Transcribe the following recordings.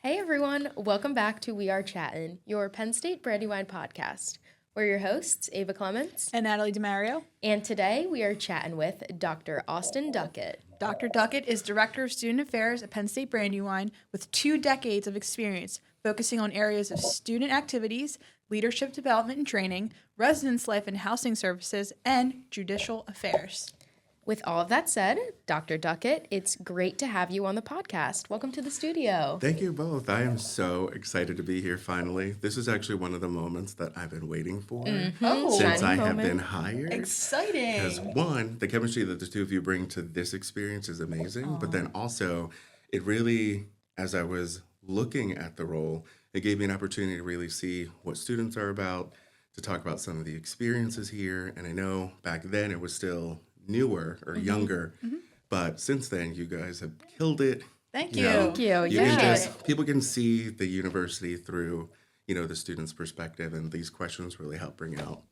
Hey everyone, welcome back to We Are Chattin, your Penn State Brandywine podcast. We're your hosts, Ava Clements and Natalie DeMario. And today we are chatting with Dr. Austin Duckett. Dr. Duckett is Director of Student Affairs at Penn State Brandywine with 2 decades of experience focusing on areas of student activities, leadership development and training, residence life and housing services, and judicial affairs. With all of that said, Dr. Duckett, it's great to have you on the podcast. Welcome to the studio. Thank you both. I am so excited to be here finally. This is actually one of the moments that I've been waiting for since I have been hired. Exciting. Because one, the chemistry that the two of you bring to this experience is amazing. But then also, it really, as I was looking at the role, it gave me an opportunity to really see what students are about, to talk about some of the experiences here. And I know back then it was still newer or younger, but since then you guys have killed it. Thank you. Thank you. You can just, people can see the university through, the student's perspective, and these questions really help bring out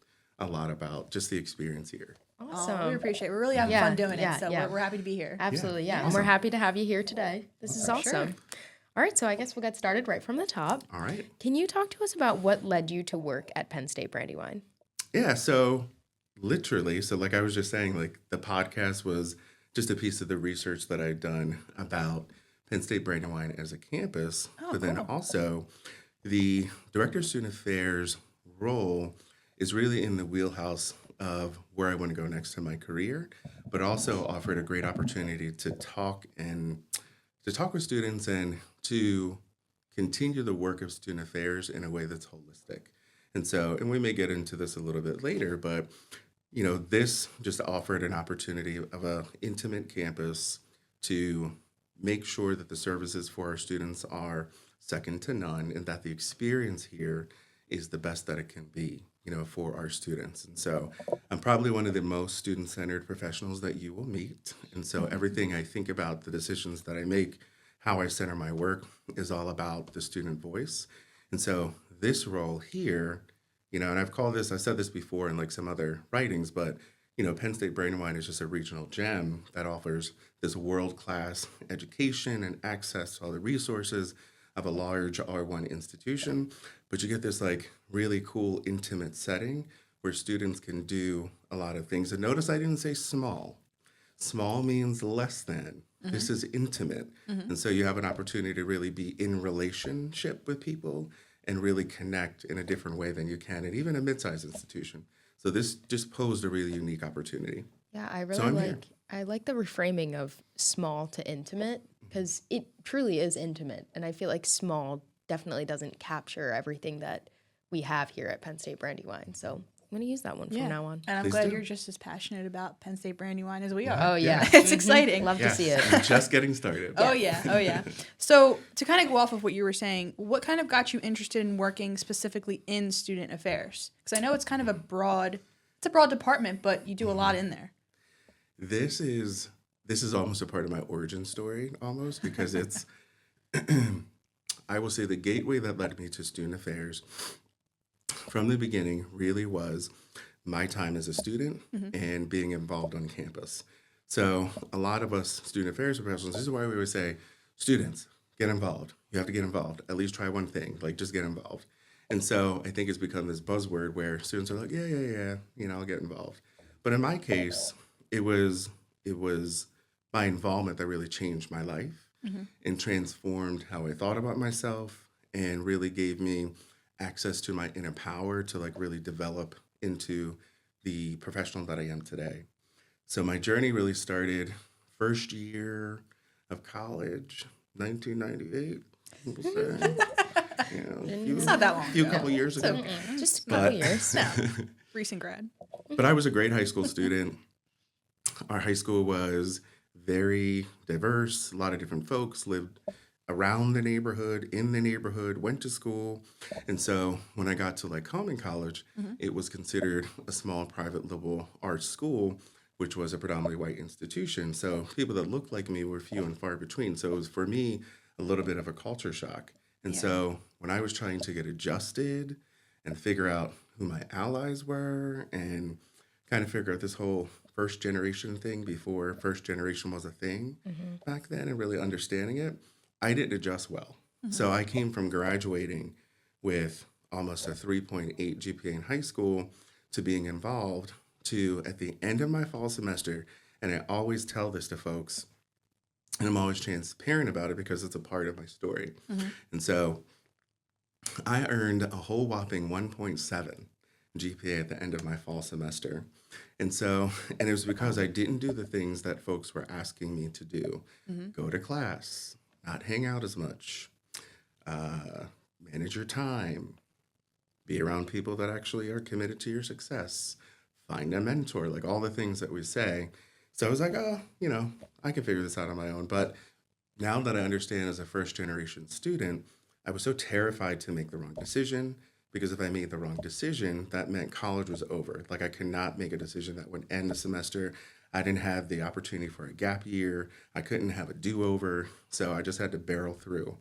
a lot about just the experience here. Awesome. We appreciate it. We're really having fun doing it, so we're happy to be here. Absolutely, yeah. Awesome. And we're happy to have you here today. This is awesome. Sure. All right, so I guess we'll get started right from the top. All right. Can you talk to us about what led you to work at Penn State Brandywine? Yeah, so literally, so like I was just saying, like the podcast was just a piece of the research that I'd done about Penn State Brandywine as a campus, but then also the Director of Student Affairs role is really in the wheelhouse of where I want to go next in my career, but also offered a great opportunity to talk with students and to continue the work of student affairs in a way that's holistic. And we may get into this a little bit later, but this just offered an opportunity of an intimate campus to make sure that the services for our students are second to none and that the experience here is the best that it can be, for our students. And so I'm probably one of the most student-centered professionals that you will meet. And so everything I think about, the decisions that I make, how I center my work is all about the student voice. And so this role here, and I said this before in like some other writings, but Penn State Brandywine is just a regional gem that offers this world-class education and access to all the resources of a large R1 institution. But you get this like really cool, intimate setting where students can do a lot of things. And notice I didn't say small. Small means less than. This is intimate. And so you have an opportunity to really be in relationship with people and really connect in a different way than you can at even a mid-sized institution. So this just posed a really unique opportunity. Yeah, I like the reframing of small to intimate because it truly is intimate. And I feel like small definitely doesn't capture everything that we have here at Penn State Brandywine. So I'm going to use that one from now on. And I'm glad you're just as passionate about Penn State Brandywine as we are. Oh, yeah. It's exciting. Love to see it. I'm just getting started. Oh, yeah. So to kind of go off of what you were saying, what kind of got you interested in working specifically in student affairs? Because I know it's kind of a broad department, but you do a lot in there. This is almost a part of my origin story, almost, because it's, I will say the gateway that led me to student affairs from the beginning really was my time as a student and being involved on campus. So a lot of us student affairs professionals, this is why we always say, students, get involved. You have to get involved. At least try one thing, like just get involved. And so I think it's become this buzzword where students are like, yeah, I'll get involved. But in my case, it was my involvement that really changed my life and transformed how I thought about myself and really gave me access to my inner power to like really develop into the professional that I am today. So my journey really started first year of college, 1998. We'll say. It's not that long. A few couple years ago. Just a couple years. No. Recent grad. But I was a great high school student. Our high school was very diverse. A lot of different folks lived around the neighborhood, in the neighborhood, went to school. And so when I got to like Coleman College, it was considered a small private liberal arts school, which was a predominantly white institution. So people that looked like me were few and far between. So it was, for me, a little bit of a culture shock. And so when I was trying to get adjusted and figure out who my allies were and kind of figure out this whole first generation thing before first generation was a thing back then and really understanding it, I didn't adjust well. So I came from graduating with almost a 3.8 GPA in high school to being involved to at the end of my fall semester. And I always tell this to folks, and I'm always transparent about it because it's a part of my story. And so I earned a whole whopping 1.7 GPA at the end of my fall semester. And it was because I didn't do the things that folks were asking me to do. Go to class, not hang out as much, manage your time, be around people that actually are committed to your success, find a mentor, like all the things that we say. So I was like, oh, I can figure this out on my own. But now that I understand as a first generation student, I was so terrified to make the wrong decision, because if I made the wrong decision, that meant college was over. Like I could not make a decision that would end the semester. I didn't have the opportunity for a gap year. I couldn't have a do-over. So I just had to barrel through.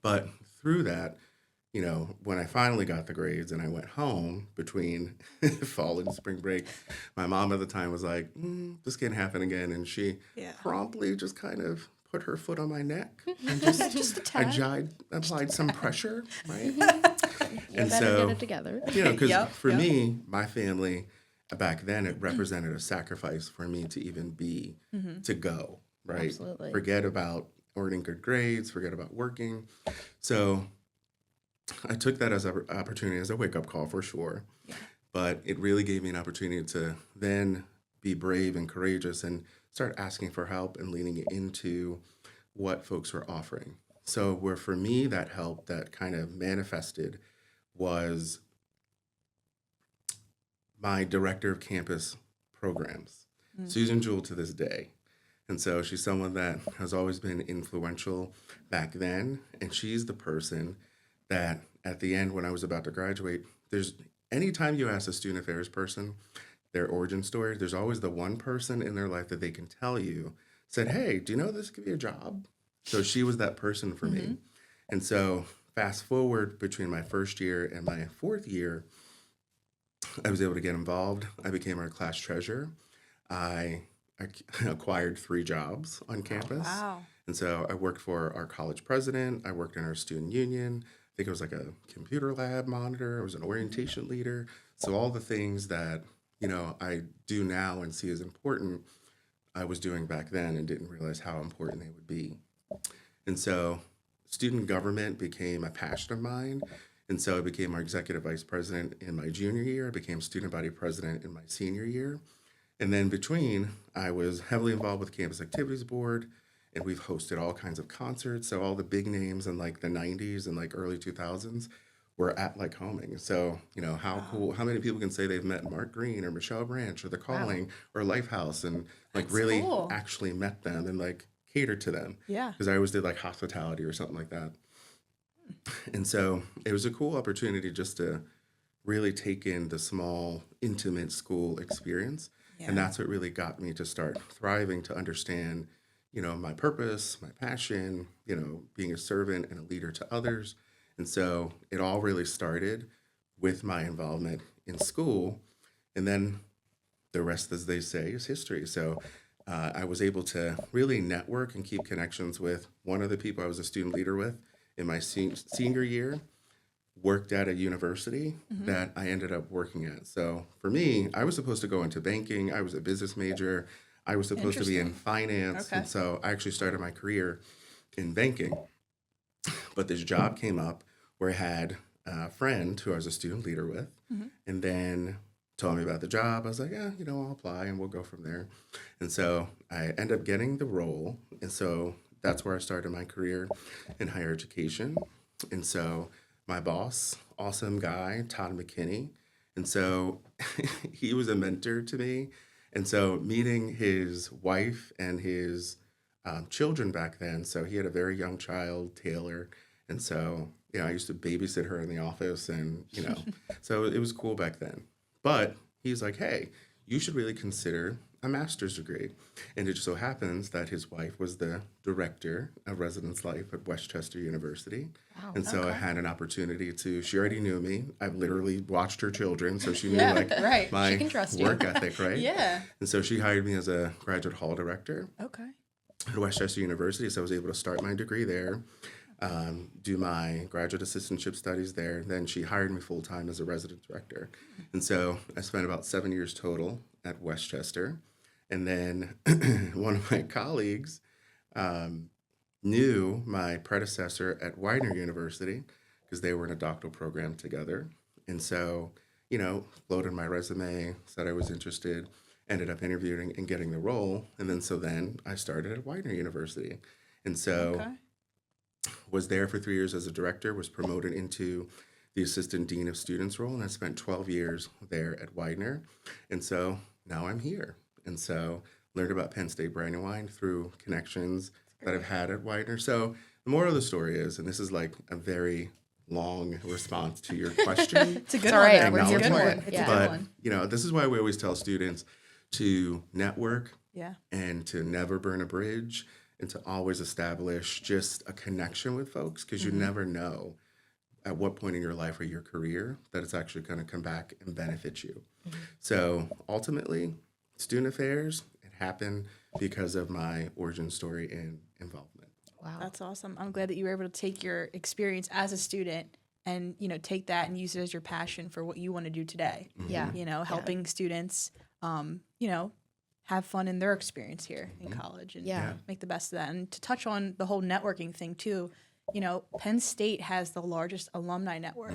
But through that, when I finally got the grades and I went home between fall and spring break, my mom at the time was like, this can't happen again. And she promptly just kind of put her foot on my neck and just a tad. Applied some pressure, right? And so get it together. Because for me, my family back then, it represented a sacrifice for me to even be, to go, right? Absolutely. Forget about earning good grades, forget about working. So I took that as an opportunity, as a wake-up call for sure. Yeah. But it really gave me an opportunity to then be brave and courageous and start asking for help and leaning into what folks were offering. So where for me that help that kind of manifested was my director of campus programs, Susan Jewell, to this day. And so she's someone that has always been influential back then. And she's the person that at the end, when I was about to graduate, anytime you ask a student affairs person their origin story, there's always the one person in their life that they can tell you, said, hey, do you know this could be a job? So she was that person for me. And so fast forward between my first year and my fourth year, I was able to get involved. I became our class treasurer. I acquired 3 jobs on campus. Wow. And so I worked for our college president. I worked in our student union. I think it was like a computer lab monitor. I was an orientation leader. So all the things that, I do now and see as important, I was doing back then and didn't realize how important they would be. And so student government became a passion of mine. And so I became our executive vice president in my junior year. I became student body president in my senior year. And then between, I was heavily involved with Campus Activities Board, and we've hosted all kinds of concerts. So all the big names in like the 90s and like early 2000s were at like homing. So, how cool, how many people can say they've met Mark Green or Michelle Branch or The Calling or Lifehouse and like That's really cool. actually met them and like catered to them. Yeah. Because I always did like hospitality or something like that. And so it was a cool opportunity just to really take in the small, intimate school experience. Yeah. And that's what really got me to start thriving, to understand, my purpose, my passion, being a servant and a leader to others. And so it all really started with my involvement in school. And then the rest, as they say, is history. So I was able to really network and keep connections with one of the people I was a student leader with in my senior year, worked at a university that I ended up working at. So for me, I was supposed to go into banking. I was a business major. I was supposed to be in finance. Okay. And so I actually started my career in banking. But this job came up where I had a friend who I was a student leader with, and then told me about the job. I was like, yeah, I'll apply and we'll go from there. And so I ended up getting the role. And so that's where I started my career in higher education. And so my boss, awesome guy, Todd McKinney. And so he was a mentor to me. And so meeting his wife and his children back then, so he had a very young child, Taylor. And so, I used to babysit her in the office and, so it was cool back then. But he's like, hey, you should really consider a master's degree. And it just so happens that his wife was the director of residence life at Westchester University. Wow. And so I had an opportunity she already knew me. I've literally watched her children, so she knew right. my She can trust work you. ethic, right? Yeah. And so she hired me as a graduate hall director. Okay. at Westchester University. So I was able to start my degree there, do my graduate assistantship studies there. Then she hired me full time as a resident director. And so I spent about 7 years total at Westchester. And then one of my colleagues knew my predecessor at Widener University because they were in a doctoral program together. And so, floated my resume, said I was interested, ended up interviewing and getting the role. And then I started at Widener University. And so was there for 3 years as a director, was promoted into the assistant dean of students role, and I spent 12 years there at Widener. And so now I'm here. And so learned about Penn State Brandywine through connections that I've had at Widener. So the moral of the story is, and this is like a very long response to your question. It's a good It's one. all right. though. We're It's a here good for one. it. It's Yeah. a good But, one. this is why we always tell students to network Yeah. and to never burn a bridge and to always establish just a connection with folks, because you never know at what point in your life or your career that it's actually going to come back and benefit you. So ultimately, student affairs, it happened because of my origin story and involvement. Wow. That's awesome. I'm glad that you were able to take your experience as a student and, take that and use it as your passion for what you want to do today. Yeah. Helping students, have fun in their experience here in college and Yeah. make the best of that. And to touch on the whole networking thing too, Penn State has the largest alumni network.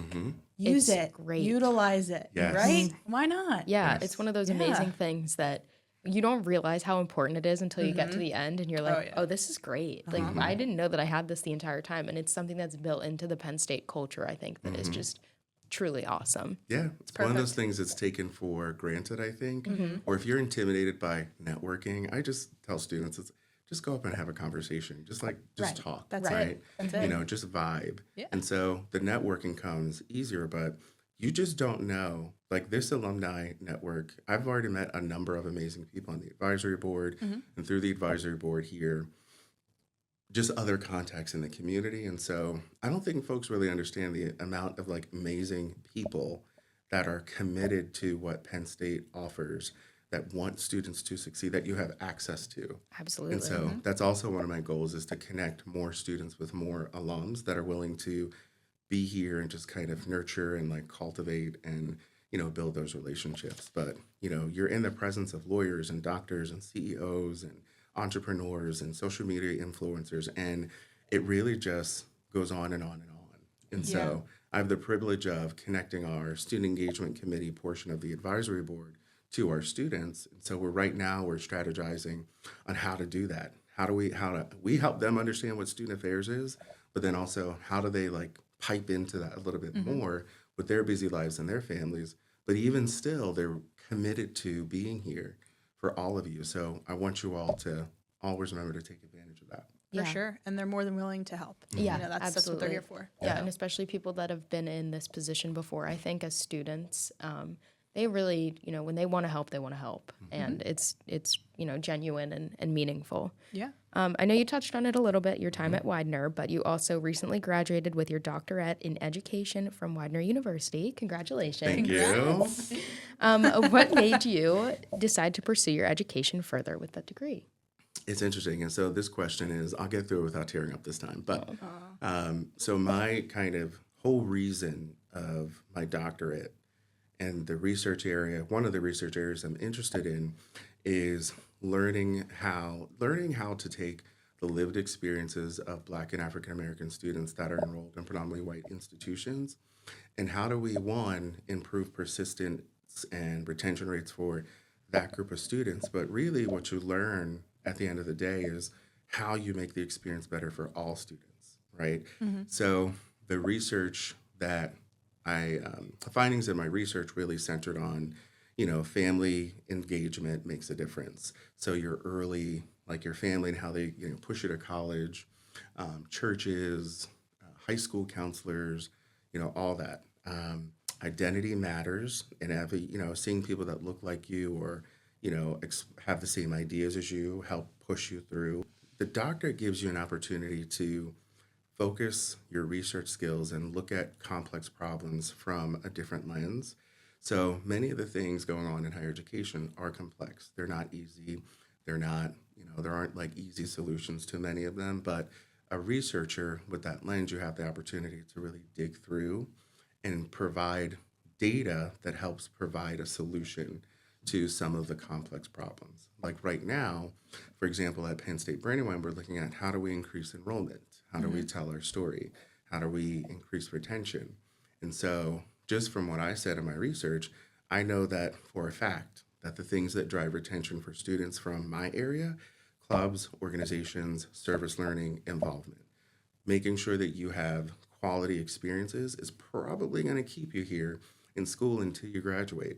Use It's it, great. utilize it, Yes. right? Why not? Yeah, Yes. it's one of those Yeah. amazing things that you don't realize how important it is until you get to the end and you're like, yeah. oh, this is great. Like, I didn't know that I had this the entire time. And it's something that's built into the Penn State culture, I think, that is just truly awesome. Yeah, it's one of those perfect. things that's taken for granted, I think. Or if you're intimidated by networking, I just tell students, just go up and have a conversation. Just Right. talk, That's it. right? That's it. Just vibe. Yeah. And so the networking comes easier, but you just don't know. Like this alumni network, I've already met a number of amazing people on the advisory board and through the advisory board here, just other contacts in the community. And so I don't think folks really understand the amount of amazing people that are committed to what Penn State offers, that want students to succeed, that you have access to. Absolutely. And so that's also one of my goals, is to connect more students with more alums that are willing to be here and just kind of nurture and cultivate and, build those relationships. But, you're in the presence of lawyers and doctors and CEOs and entrepreneurs and social media influencers, and it really just goes on and on and on. And so I have the privilege of connecting our student engagement committee portion of the advisory board to our students. And so we're strategizing on how to do that. How do we help them understand what student affairs is, but then also how do they pipe into that a little bit more with their busy lives and their families. But even still, they're committed to being here for all of you. So I want you all to always remember to take advantage of that. For Yeah. sure. And they're more than willing to help. Yeah, That's what they're here for. Yeah, and especially people that have been in this position before, I think as students, they really, when they want to help, they want to help. And it's genuine and meaningful. Yeah. I know you touched on it a little bit, your time at Widener, but you also recently graduated with your doctorate in education from Widener University. Congratulations. Thank you. What made you decide to pursue your education further with that degree? It's interesting. And so this question is, I'll get through it without tearing up this time. But so my kind of whole reason of my doctorate and the research area, one of the research areas I'm interested in is learning how to take the lived experiences of Black and African American students that are enrolled in predominantly white institutions, and how do we, one, improve persistence and retention rates for that group of students, but really what you learn at the end of the day is how you make the experience better for all students, right? So the research that the findings in my research really centered on, family engagement makes a difference. So your early, your family and how they, push you to college, churches, high school counselors, all that. Identity matters, and seeing people that look like you or, have the same ideas as you help push you through. The doctorate gives you an opportunity to focus your research skills and look at complex problems from a different lens. So many of the things going on in higher education are complex. They're not easy. They're not, there aren't like easy solutions to many of them, but a researcher with that lens, you have the opportunity to really dig through and provide data that helps provide a solution to some of the complex problems. Like right now, for example, at Penn State Brandywine, we're looking at how do we increase enrollment? How do we tell our story? How do we increase retention? And so just from what I said in my research, I know that for a fact that the things that drive retention for students from my area, clubs, organizations, service learning, involvement, making sure that you have quality experiences is probably going to keep you here in school until you graduate.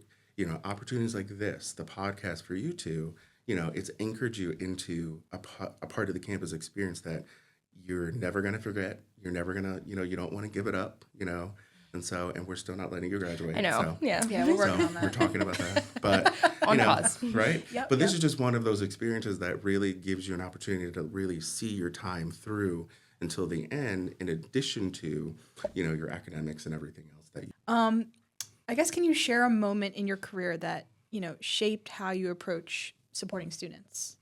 Opportunities like this, the podcast for you two, it's anchored you into a part of the campus experience that you're never going to forget. You're never going to, you don't want to give it up, and we're still not letting you graduate. I know. So, Yeah, we're working on that. we're talking about that. But, On pause. right? Yep, But this is just one of those experiences that really gives you an opportunity to really see your time through until the end, in addition to, your academics and everything else that you. I guess, can you share a moment in your career that, shaped how you approach supporting students?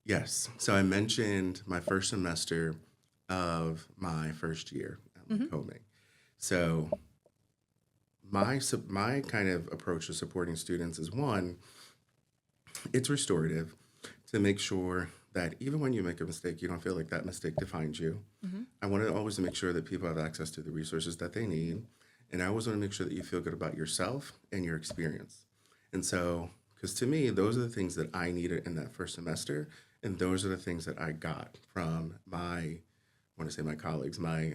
Yes. So I mentioned my first semester of my first year at Lycoming. So my kind of approach to supporting students is, one, it's restorative to make sure that even when you make a mistake, you don't feel like that mistake defines you. I want to always make sure that people have access to the resources that they need. And I always want to make sure that you feel good about yourself and your experience. And so, because to me, those are the things that I needed in that first semester. And those are the things that I got from my colleagues, my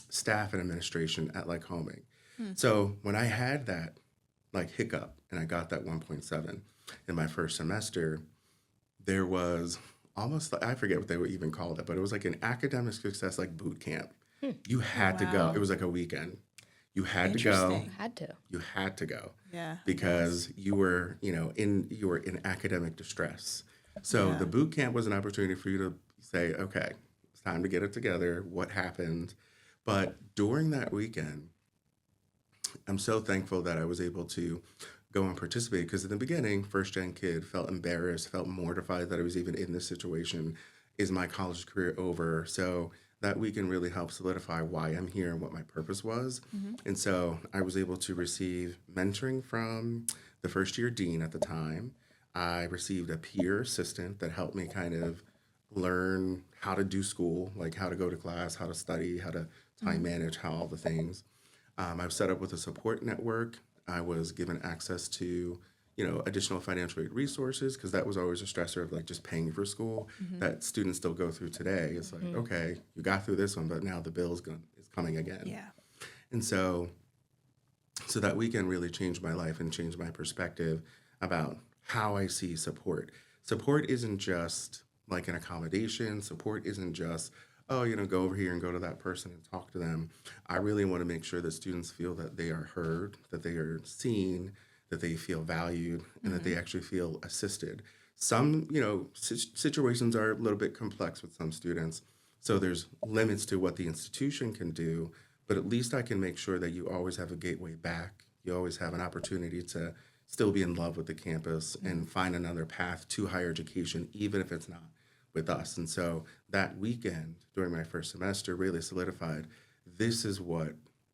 staff and administration at Lycoming. So when I had that hiccup and I got that 1.7 in my first semester, there was almost, I forget what they would even call it, but it was like an academic success boot camp. You had to go. It was like a weekend. You had to go. You had to go. Yeah. Because you were, in academic distress. So the boot camp was an opportunity for you to say, okay, it's time to get it together. What happened? But during that weekend, I'm so thankful that I was able to go and participate, because in the beginning, first gen kid, felt embarrassed, felt mortified that I was even in this situation. Is my college career over? So that weekend really helped solidify why I'm here and what my purpose was. And so I was able to receive mentoring from the first year dean at the time. I received a peer assistant that helped me kind of learn how to do school, like how to go to class, how to study, how to time manage, how all the things. I was set up with a support network. I was given access to, additional financial aid resources, because that was always a stressor of just paying for school that students still go through today. It's like, okay, you got through this one, but now the bill is coming again. Yeah. And so that weekend really changed my life and changed my perspective about how I see support. Support isn't just like an accommodation. Support isn't just, go over here and go to that person and talk to them. I really want to make sure that students feel that they are heard, that they are seen, that they feel valued, and that they actually feel assisted. Some, situations are a little bit complex with some students, so there's limits to what the institution can do, but at least I can make sure that you always have a gateway back. You always have an opportunity to still be in love with the campus and find another path to higher education, even if it's not with us. And so that weekend during my first semester really solidified, this is what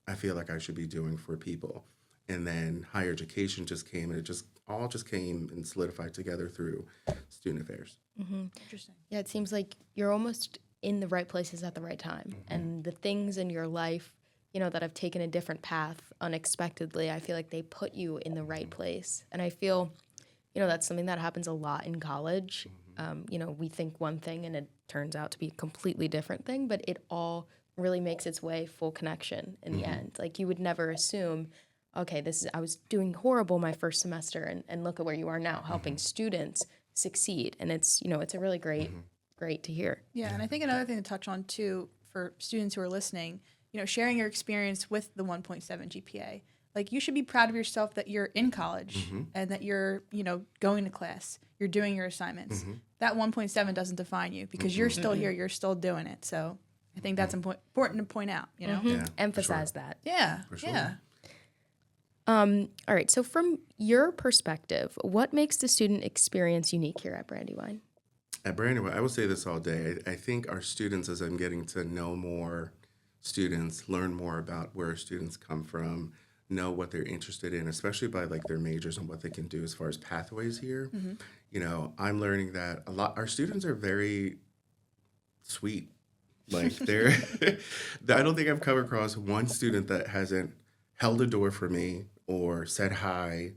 I feel like I should be doing for people. And then higher education just came, and it all came and solidified together through student affairs. Interesting. Yeah, it seems like you're almost in the right places at the right time. And the things in your life, that have taken a different path unexpectedly, I feel like they put you in the right place. And I feel, that's something that happens a lot in college. We think one thing and it turns out to be a completely different thing, but it all really makes its way full connection in the end. Like, you would never assume, okay, I was doing horrible my first semester, and look at where you are now, helping students succeed. And it's, it's a really great to hear. Yeah, and I think another thing to touch on too for students who are listening, sharing your experience with the 1.7 GPA. Like, you should be proud of yourself that you're in college and that you're, going to class, you're doing your assignments. That 1.7 doesn't define you, because you're still here, you're still doing it. So I think that's important to point out, Yeah, Emphasize that. Yeah, For sure. yeah. All right. So from your perspective, what makes the student experience unique here at Brandywine? At Brandywine, I will say this all day. I think our students, as I'm getting to know more students, learn more about where our students come from, know what they're interested in, especially by like their majors and what they can do as far as pathways here. You know, I'm learning that our students are very sweet. Like they're, I don't think I've come across one student that hasn't held a door for me or said hi,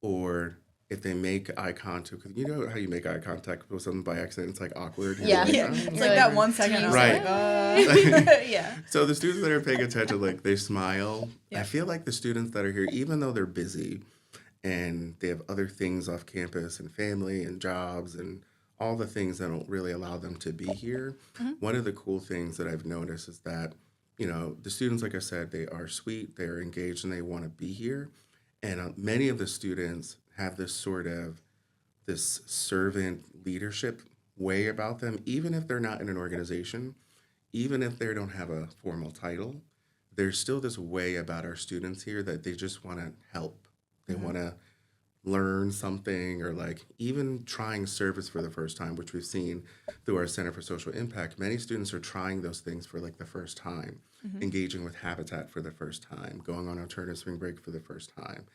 or if they make eye contact, because you know how you make eye contact with someone by accident, it's like awkward. Yeah. You're Yeah, like, it's like that 1 second. I was Right. like, yeah. So the students that are paying attention, like they smile. Yeah. I feel like the students that are here, even though they're busy and they have other things off campus and family and jobs and all the things that don't really allow them to be here, one of the cool things that I've noticed is that, you know, the students, like I said, they are sweet, they are engaged, and they want to be here. And many of the students have this sort of this servant leadership way about them, even if they're not in an organization, even if they don't have a formal title. There's still this way about our students here that they just want to help. They want to learn something, or like even trying service for the first time, which we've seen through our Center for Social Impact. Many students are trying those things for like the first time, engaging with Habitat for the first time, going on alternative spring break for the first time.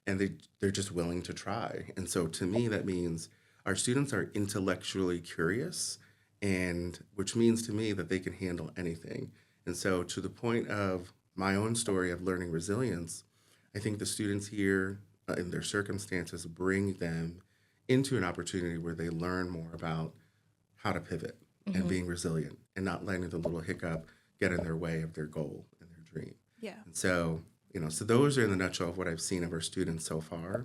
And they're just willing to try. And so to me, that means our students are intellectually curious, and which means to me that they can handle anything. And so to the point of my own story of learning resilience, I think the students here in their circumstances bring them into an opportunity where they learn more about how to pivot and being resilient and not letting the little hiccup get in their way of their goal and their dream. Yeah. And so, you know, so those are in the nutshell of what I've seen of our students so far.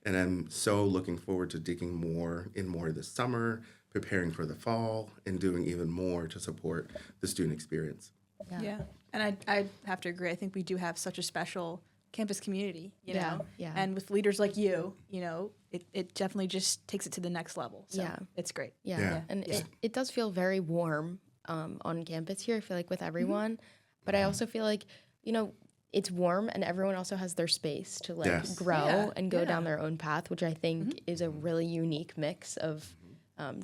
And I'm so looking forward to digging more this summer, preparing for the fall, and doing even more to support the student experience. Yeah. And I have to agree. I think we do have such a special campus community, you Yeah, know, yeah. and with leaders like you know, it definitely just takes it to the next level. So Yeah. it's great. Yeah. Yeah. And Yeah. it does feel very warm on campus here, I feel like, with everyone. But I also feel like, you know, it's warm and everyone also has their space to like Yes. grow Yeah, and go yeah. down their own path, which I think is a really unique mix of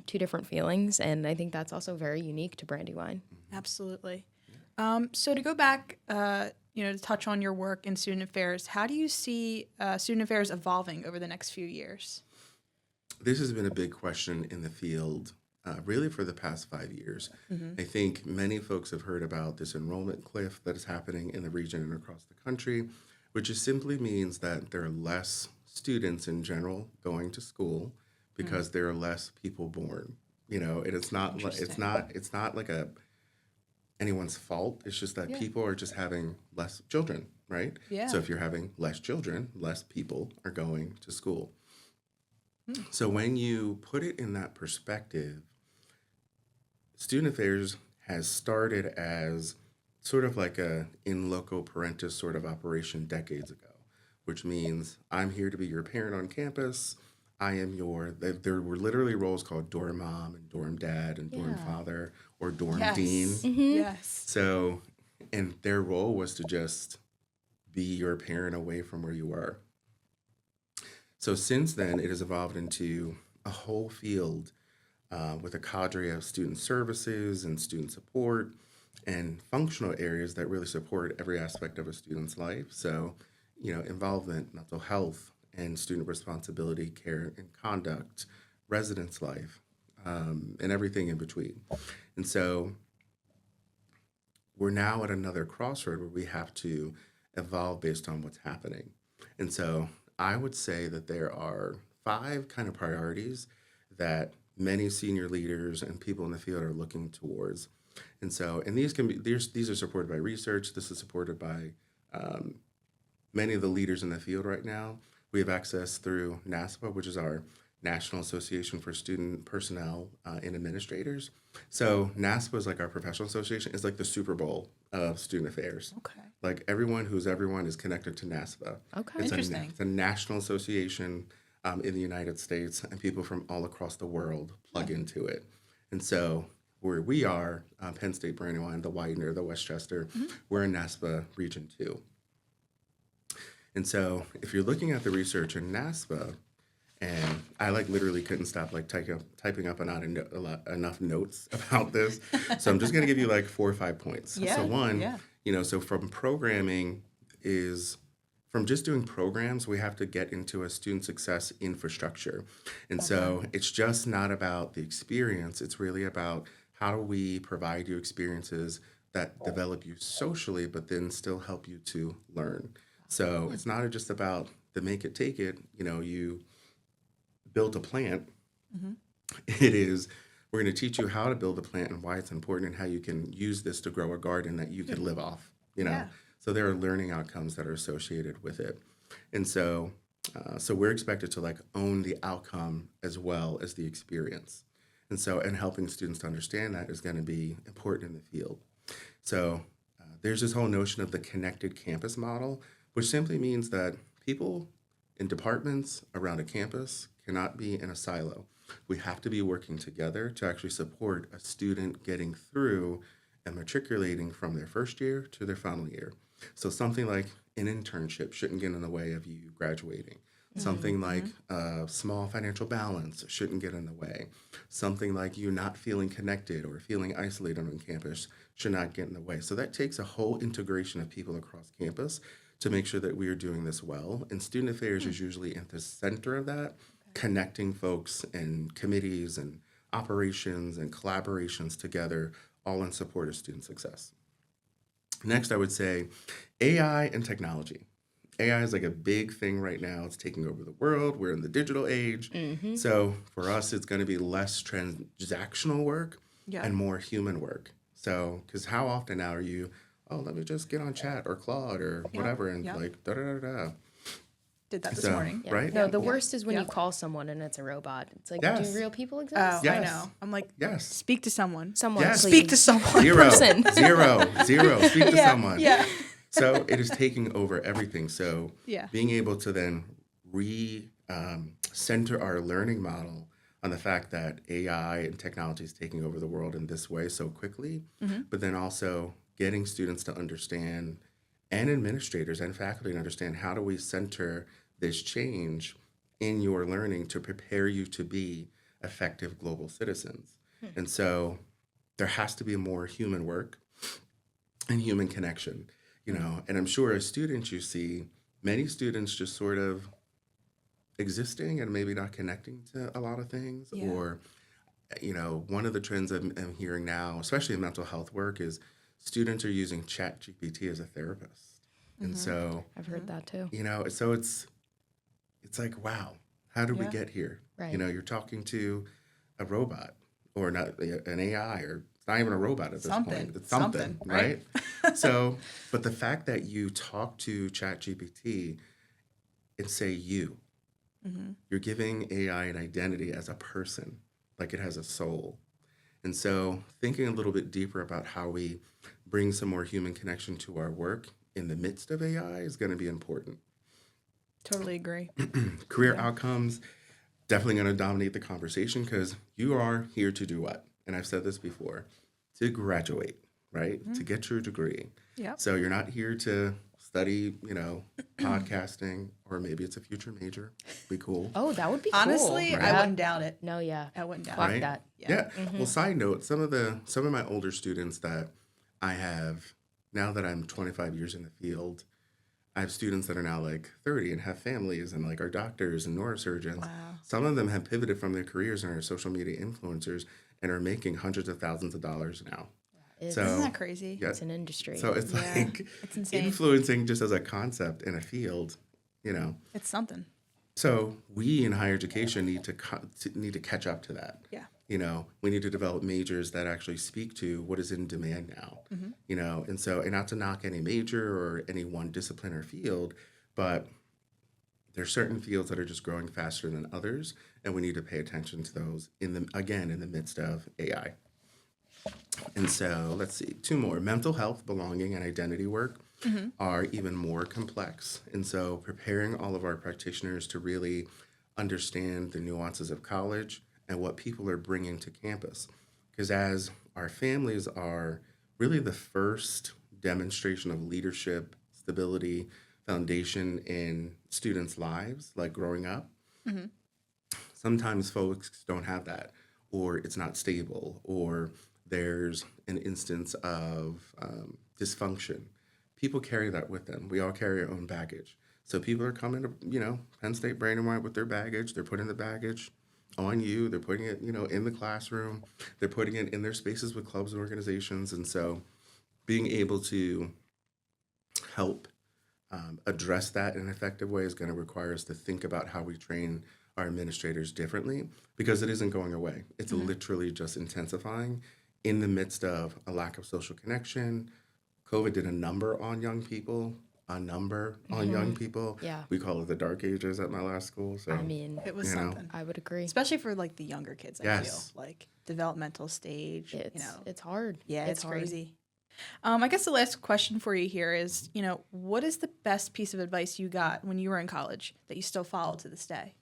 two different feelings. And I think that's also very unique to Brandywine. Absolutely. So to go back, you know, to touch on your work in student affairs, how do you see student affairs evolving over the next few years? This has been a big question in the field, really for the past 5 years. I think many folks have heard about this enrollment cliff that is happening in the region and across the country, which just simply means that there are less students in general going to school because there are less people born. You know, and it's not like anyone's fault. It's just that people are just having less children, right? Yeah. So if you're having less children, less people are going to school. So when you put it in that perspective, student affairs has started as sort of like a in loco parentis sort of operation decades ago, which means I'm here to be your parent on campus. I am there were literally roles called dorm mom and dorm dad and dorm father or dorm dean. Yes. So, and their role was to just be your parent away from where you were. So since then, it has evolved into a whole field with a cadre of student services and student support and functional areas that really support every aspect of a student's life. So, you know, involvement, mental health, and student responsibility, care and conduct, residence life, and everything in between. And so we're now at another crossroad where we have to evolve based on what's happening. And so I would say that there are 5 kind of priorities that many senior leaders and people in the field are looking towards. And so, and these are supported by research. This is supported by many of the leaders in the field right now. We have access through NASPA, which is our National Association for Student Personnel and Administrators. So NASPA is like our professional association. It's like the Super Bowl of student affairs. Okay. Like everyone who's everyone is connected to NASPA. Okay. Interesting. It's a national association in the United States, and people from all across the world plug into it. And so where we are, Penn State, Brandywine, the Widener, the Westchester, we're in NASPA Region 2. And so if you're looking at the research in NASPA, and I like literally couldn't stop like typing up enough notes about this. So I'm just going to give you like 4 or 5 points. Yeah, So one, yeah. so from programming is from just doing programs, we have to get into a student success infrastructure. And so it's just not about the experience. It's really about how do we provide you experiences that develop you socially, but then still help you to learn. So it's not just about the make it, take it, you build a plant. It is, we're going to teach you how to build a plant and why it's important and how you can use this to grow a garden that you could live off, Yeah. So there are learning outcomes that are associated with it. And so, so we're expected to like own the outcome as well as the experience. And so, and helping students to understand that is going to be important in the field. So there's this whole notion of the connected campus model, which simply means that people in departments around a campus cannot be in a silo. We have to be working together to actually support a student getting through and matriculating from their first year to their final year. So something like an internship shouldn't get in the way of you graduating. Something like a small financial balance shouldn't get in the way. Something like you not feeling connected or feeling isolated on campus should not get in the way. So that takes a whole integration of people across campus to make sure that we are doing this well. And student affairs is usually at the center of that, connecting folks and committees and operations and collaborations together, all in support of student success. Next, I would say AI and technology. AI is like a big thing right now. It's taking over the world. We're in the digital age. So for us, it's going to be less transactional work and more human work. So, because how often now are you, oh, let me just get on chat or Claude or whatever and like da-da-da-da. Did that this So, morning. right? No, the worst is when Yeah. you call someone and it's a robot. It's like, Yes. do real people exist? Oh, I Yes. know. I'm like, Yes. speak to someone. Someone, Yes. please. Speak to someone. Zero, person. zero. Speak to someone. Yeah. So it is taking over everything. So Yeah. being able to then center our learning model on the fact that AI and technology is taking over the world in this way so quickly, but then also getting students to understand and administrators and faculty to understand how do we center this change in your learning to prepare you to be effective global citizens. And so there has to be more human work and human connection, and I'm sure as students you see many students just sort of existing and maybe not connecting to a lot of things. Yeah. Or one of the trends I'm hearing now, especially in mental health work, is students are using chat GPT as a therapist. And so I've heard that too. so it's like, wow, how did we Yeah. get here? Right. You're talking to a robot or not an AI, or it's not even a robot at this Something. point. It's something, Something, right? right? So, but the fact that you talk to ChatGPT and say you're giving AI an identity as a person, like it has a soul. And so thinking a little bit deeper about how we bring some more human connection to our work in the midst of AI is going to be important. Totally agree. Career outcomes, definitely going to dominate the conversation because you are here to do what? And I've said this before, to graduate, right? To get your degree. Yep. So you're not here to study, podcasting, or maybe it's a future major. Be cool. Oh, that would be Honestly, cool. I wouldn't doubt it. No, yeah. I wouldn't doubt Clock it. that. Yeah. Well, side note, some of my older students that I have, now that I'm 25 years in the field, I have students that are now like 30 and have families and like are doctors and neurosurgeons. Wow. Some of them have pivoted from their careers and are social media influencers and are making hundreds of thousands of dollars now. It's, So- Isn't that crazy? Yeah. it's an industry. So it's Yeah. like It's insane. influencing just as a concept in a field, It's something. So we in higher education need to catch up to that. Yeah. We need to develop majors that actually speak to what is in demand now. And not to knock any major or any one discipline or field, but there's certain fields that are just growing faster than others, and we need to pay attention to those in the midst of AI. And so let's see, 2 more. Mental health, belonging, and identity work are even more complex. And so preparing all of our practitioners to really understand the nuances of college and what people are bringing to campus. Because as our families are really the first demonstration of leadership, stability foundation in students' lives, like growing up. Sometimes folks don't have that, or it's not stable, or there's an instance of dysfunction. People carry that with them. We all carry our own baggage. So people are coming to, Penn State Brandywine with their baggage. They're putting the baggage on you. They're putting it, in the classroom. They're putting it in their spaces with clubs and organizations. And so being able to help address that in an effective way is going to require us to think about how we train our administrators differently, because it isn't going away. It's literally just intensifying in the midst of a lack of social connection. COVID did a number on young people, young people. Yeah. We call it the dark ages at my last school. So I mean, It was You know. something. I would agree. Especially for like the younger kids, I feel Yes. like developmental stage, It's hard. Yeah, it's hard. crazy. I guess the last question for you here is, what is the best piece of advice you got when you were in college that you still follow to this day?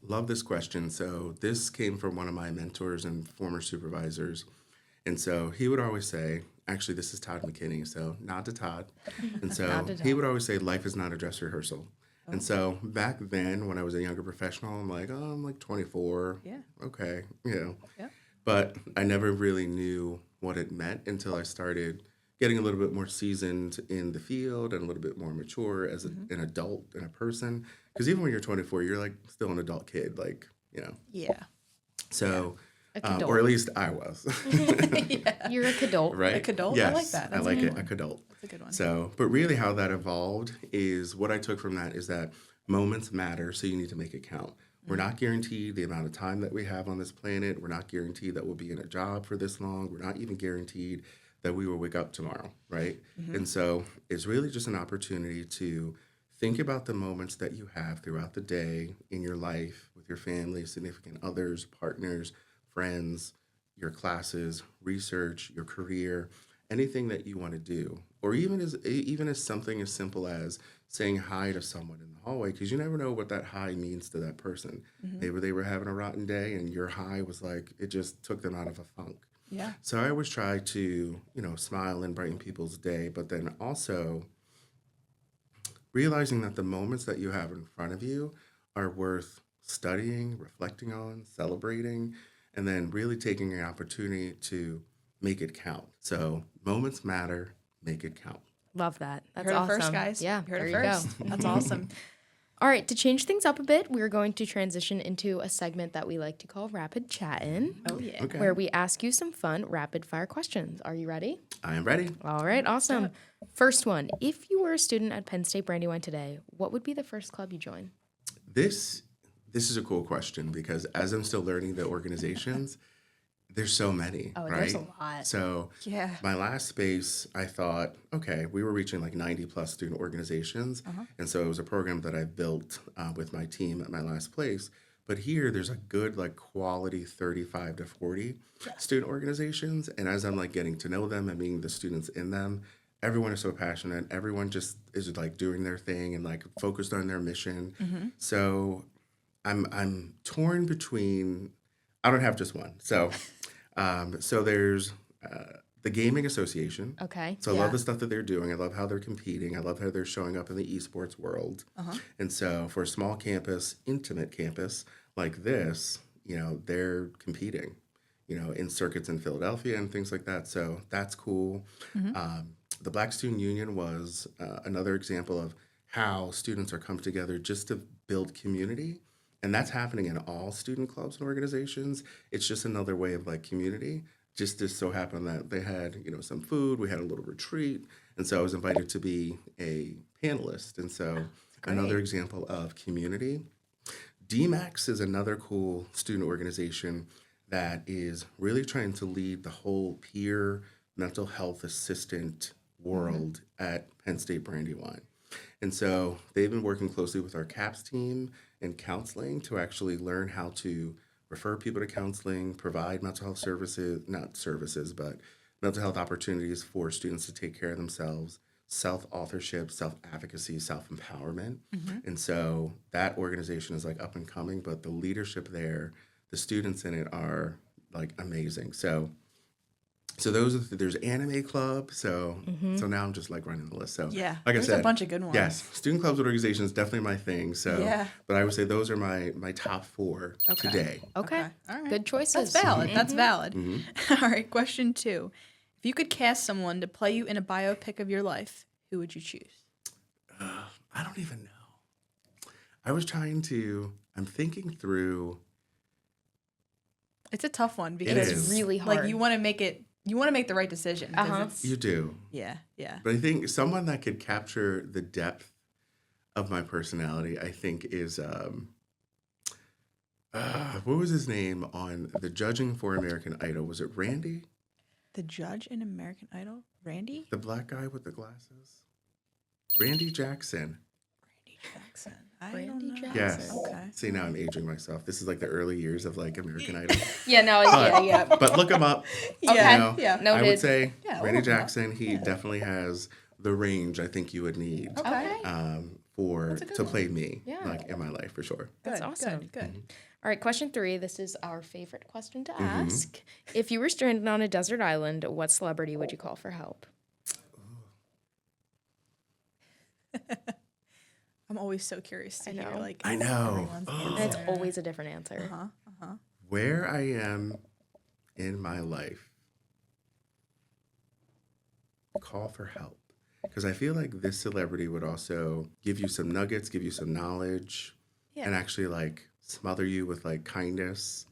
Love this question. So this came from one of my mentors and former supervisors. And so he would always say, actually, this is Todd McKinney, so nod to Todd. And so Nod to he Todd. would always say, life is not a dress rehearsal. And so back then, when I was a younger professional, I'm like, oh, I'm like 24. Yeah. Okay, Yeah. But I never really knew what it meant until I started getting a little bit more seasoned in the field and a little bit more mature as an adult and a person. Because even when you're 24, you're like still an adult kid, Yeah. So, A cadult. or at least I was. You're a cadult. Right? A cadult? I Yes, like that. I That's a like good it. one. A cadult. That's a good one. So, but really how that evolved is what I took from that is that moments matter, so you need to make it count. We're not guaranteed the amount of time that we have on this planet. We're not guaranteed that we'll be in a job for this long. We're not even guaranteed that we will wake up tomorrow, right? And so it's really just an opportunity to think about the moments that you have throughout the day in your life with your family, significant others, partners, friends, your classes, research, your career, anything that you want to do, or even as something as simple as saying hi to someone in the hallway, because you never know what that hi means to that person. Maybe they were having a rotten day, and your hi was like it just took them out of a funk. Yeah. So I always try to smile and brighten people's day, but then also realizing that the moments that you have in front of you are worth studying, reflecting on, celebrating, and then really taking an opportunity to make it count. So moments matter, make it count. Love that. That's Heard awesome. it first, guys. Yeah, You heard there it you first. go. That's awesome. All right, to change things up a bit, we're going to transition into a segment that we like to call Rapid Chattin', Oh, yeah. Okay. where we ask you some fun rapid fire questions. Are you ready? I am ready. All right, awesome. First one, if you were a student at Penn State Brandywine today, what would be the first club you join? This is a cool question because as I'm still learning the organizations, there's so many, Oh, right? there's a lot. So Yeah. my last space, I thought, okay, we were reaching like 90 plus student organizations. And so it was a program that I built with my team at my last place. But here there's a good like quality 35 to 40 student organizations. And as I'm like getting to know them and meeting the students in them, everyone is so passionate. Everyone just is like doing their thing and like focused on their mission. So I'm torn between, I don't have just one. So there's the Gaming Association. Okay. So I love the stuff that they're doing. I love how they're competing. I love how they're showing up in the esports world. And so for a small campus, intimate campus like this, they're competing, in circuits in Philadelphia and things like that. So that's cool. The Black Student Union was another example of how students are coming together just to build community. And that's happening in all student clubs and organizations. It's just another way of like community. Just so happened that they had, some food. We had a little retreat. And so I was invited to be a panelist. And so another example of community. DMAX is another cool student organization that is really trying to lead the whole peer mental health assistant world at Penn State Brandywine. And so they've been working closely with our CAPS team and counseling to actually learn how to refer people to counseling, provide mental health services, not services, but mental health opportunities for students to take care of themselves, self-authorship, self-advocacy, self-empowerment. And so that organization is like up and coming, but the leadership there, the students in it are like amazing. So So there's anime club. So now I'm just like running the list. So Yeah, like there's I said, a bunch of good ones. Yes, student clubs and organizations definitely my thing. So Yeah. but I would say those are my top 4 today. Okay. All right. Good choices. That's valid. That's valid. Mm-hmm. All right. Question 2. If you could cast someone to play you in a biopic of your life, who would you choose? I don't even know. I'm thinking through. It's a tough one It because is. It's really hard. like you want to make the right decision. 'Cause it's- You do. Yeah. Yeah. But I think someone that could capture the depth of my personality, I think, is what was his name on the judging for American Idol? Was it Randy? The judge in American Idol, Randy. The black guy with the glasses? Randy Jackson. Randy Jackson. I Randy don't know. Jackson. Yes. Okay. See, now I'm aging myself. This is like the early years of like American Idol. Yeah, no, But- yeah. But look him up. Yeah. You know, Yeah. I Noted. would say Yeah, we'll Randy look him up. Jackson, he definitely has the range I think you would need Okay. for a good to one. play me Yeah. like in my life for sure. That's Good, awesome. Good. All right, question 3. This is our favorite question to ask. If you were stranded on a desert island, what celebrity would you call for help? I'm always so curious to hear know. like I know. everyone's And it's answer. always a different answer. Where I am in my life, call for help. Because I feel like this celebrity would also give you some nuggets, give you some knowledge, Yeah. and actually like smother you with like kindness.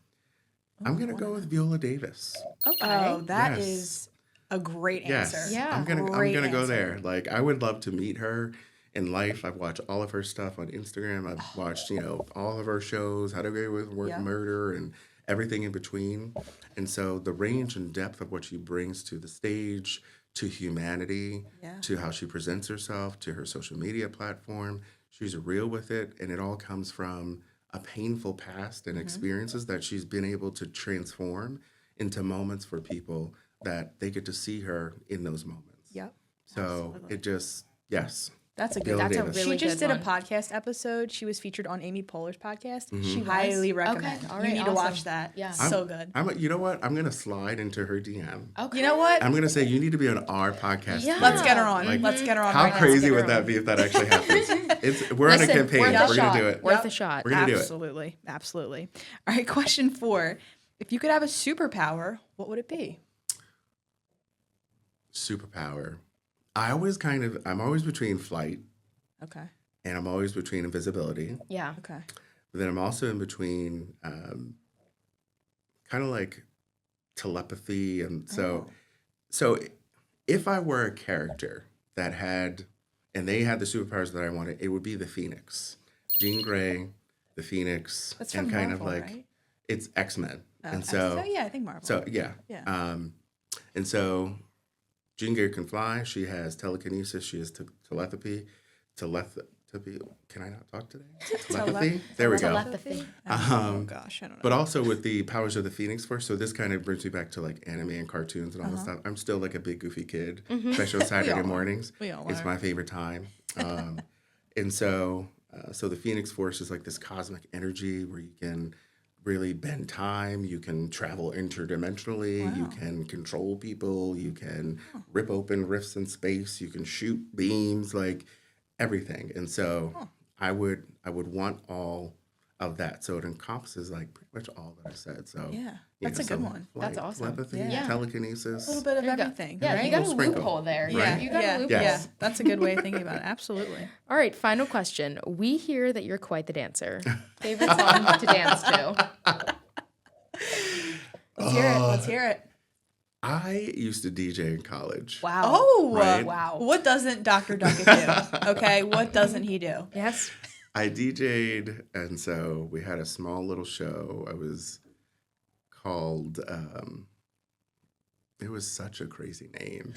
I'm gonna go with Viola Davis. Okay. Oh, that Yes. is a great Yes, answer. Yeah. I'm gonna Great go answer. there. Like I would love to meet her in life. I've watched all of her stuff on Instagram. I've watched all of her shows, How to Get Away with Yeah. Murder, and everything in between. And so the range and depth of what she brings to the stage, to humanity, Yeah. to how she presents herself, to her social media platform, she's real with it, and it all comes from a painful past and experiences that she's been able to transform into moments for people that they get to see her in those moments. Yep. So it just, yes. That's a good. Viola That's a Davis. really She just good did one. a podcast episode. She was featured on Amy Poehler's podcast. Mm-hmm. She was? highly recommend. Okay, all You right, need to awesome. watch that. Yeah. So good. You know what? I'm going to slide into her DM. Okay. You know what? I'm going to say, you need to be on our podcast. Yeah. too. Let's get her on. Like, Let's get her on. How right now. crazy get would her that on. be if that actually happens? We're on a Listen, campaign. worth a We're going shot. to do it. Worth a shot. We're gonna do it. Absolutely. Absolutely. All right. Question 4. If you could have a superpower, what would it be? Superpower. I'm always between flight Okay. and I'm always between invisibility. Yeah. Okay. But then I'm also in between kind of like telepathy. And so if I were a character that they had the superpowers that I wanted, it would be the Phoenix. Jean Grey, the Phoenix, That's and from kind Marvel, of like right? it's X-Men. And Okay. so yeah, I think Marvel. So yeah. Yeah. And so Jean Grey can fly. She has telekinesis. She has telepathy. Can I not talk today? Telepathy. There we go. Telepathy. Oh gosh, I don't know. But also with the powers of the Phoenix Force. So this kind of brings me back to like anime and cartoons and all this stuff. I'm still like a big goofy kid, especially on Saturday all are. mornings. We all It's are. my favorite time. And so the Phoenix Force is like this cosmic energy where you can really bend time. You can travel interdimensionally. You can control people. You can rip open rifts in space. You can shoot beams, like everything. And so I would want all of that. So it encompasses like pretty much all that I said. So Yeah, you that's a good one. That's awesome. Telepathy, Yeah. telekinesis. A little bit of There you go. everything. Yeah, right? you got a Little sprinkle. loophole there. Right. Yeah, you got a loophole. Yes. Yeah, that's a good way of thinking about it. Absolutely. All right, final question. We hear that you're quite the dancer. Favorite song to dance to? Let's hear it. Let's hear it. I used to DJ in college. Wow. Oh, Right. Wow. What doesn't Dr. Duckett do? Okay, what doesn't he do? Yes. I DJ'd, and so we had a small little show. I was called, it was such a crazy name.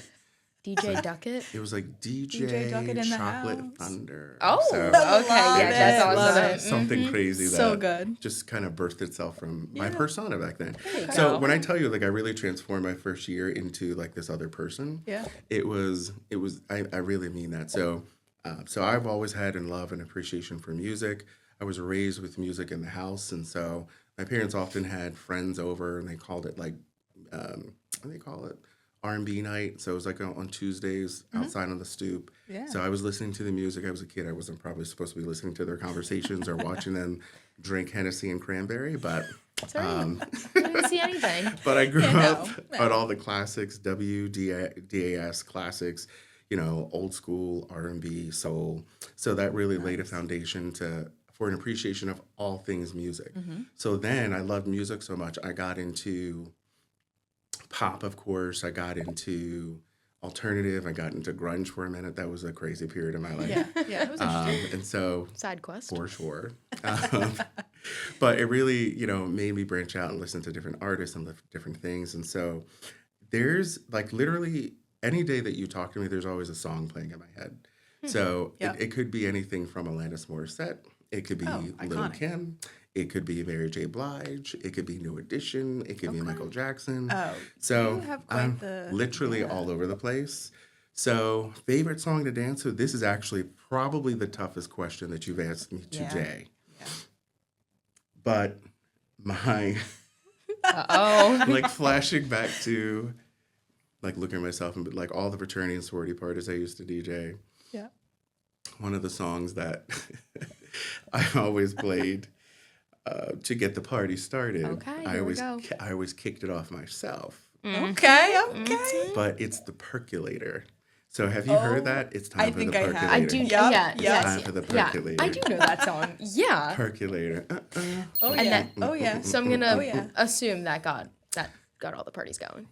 DJ Duckett. It was like DJ Duckett in the Chocolate house. Thunder. Oh, So okay. Love Yeah, it. that's Love awesome. it. something crazy that So good. just kind of birthed itself from my Yeah. persona back then. you So go. when I tell you, like, I really transformed my first year into like this other person. Yeah. I really mean that. So I've always had in love and appreciation for music. I was raised with music in the house, and so my parents often had friends over, and they called it like, what do they call it? R&B night. So it was like on Tuesdays outside on the stoop. Yeah. So I was listening to the music. I was a kid. I wasn't probably supposed to be listening to their conversations or watching them drink Hennessy and cranberry, but I didn't see anything. but I grew up no. on all the classics, WDAS classics, old school R&B, soul. So that really laid a foundation for an appreciation of all things music. So then I loved music so much. I got into pop, of course. I got into alternative. I got into grunge for a minute. That was a crazy period in my life. Yeah, it was interesting. And so Side quest. for sure. But it really, made me branch out and listen to different artists and different things. And so there's like literally any day that you talk to me, there's always a song playing in my head. So it could be anything from Alanis Morissette. It could be Lil' iconic. Kim. It could be Mary J. Blige. It could be New Edition. It could be Michael Jackson. Oh, So you have quite I'm the- literally all over the place. So favorite song to dance to? This is actually probably the toughest question that you've asked me today. Yeah. But my Uh-oh. flashing back to looking at myself and like all the fraternity and sorority parties I used to DJ. Yeah. One of the songs that I always played to get the party started. Okay, I here we always go. I always kicked it off myself. Okay. But it's the percolator. So have you heard that? It's time I for think the I have. percolator. I do. Yep, Yeah. yep. Yes. Time for the Yeah. percolator. I do know that song. Yeah. Percolator. Oh, And yeah. then- So I'm gonna Oh, yeah. assume that got all the parties going.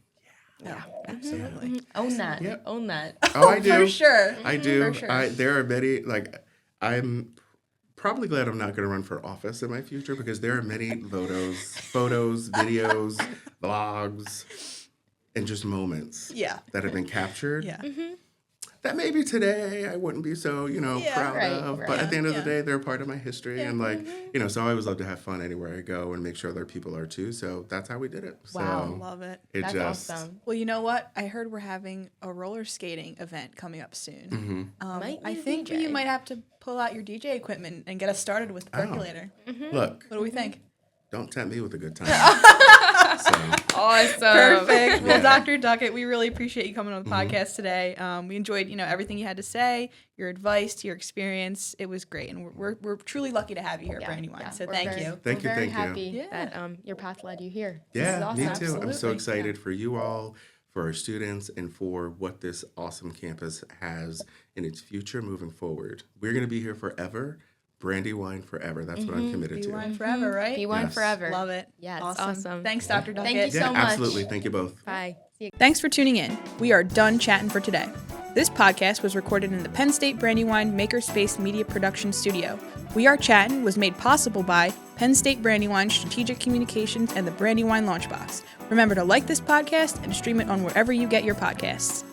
Yeah, absolutely. Own that. Yep. Own that. Oh, I do. For sure. I do. For sure. There are many, I'm probably glad I'm not going to run for office in my future because there are many photos, videos, vlogs, and just moments that have been captured. Yeah. That maybe today I wouldn't be so, proud Right, of. right. But at the end of the Yeah. day, they're part of my history. And so I always love to have fun anywhere I go and make sure other people are too. So that's how we did it. Wow. So Love it. it That's just, awesome. Well, you know what? I heard we're having a roller skating event coming up soon. Might I need a think DJ. you might have to pull out your DJ equipment and get us started with the percolator. look, What do we think? don't tempt me with a good time. Awesome. Perfect. Well, Yeah. Dr. Duckett, we really appreciate you coming on the podcast today. We enjoyed, everything you had to say, your advice, your experience. It was great, and we're truly lucky to have you here at Brandywine. So We're thank very- you. Thank you, We're very thank you. happy Yeah. that your path led you here. Yeah, This me is awesome. too. I'm so Absolutely. excited for you all, for our students, and for what this awesome campus has in its future moving forward. We're going to be here forever. Brandywine forever. That's what I'm committed Be to. wine forever, right? Be one Yes. forever. Love it. Yeah, it's awesome. awesome. Thanks, Dr. Duckett. Thank you Yeah, so much. absolutely. Thank you both. Bye. See you. Thanks for tuning in. We are done chatting for today. This podcast was recorded in the Penn State Brandywine Makerspace Media Production Studio. We Are Chattin' was made possible by Penn State Brandywine Strategic Communications and the Brandywine Launchbox. Remember to like this podcast and stream it on wherever you get your podcasts.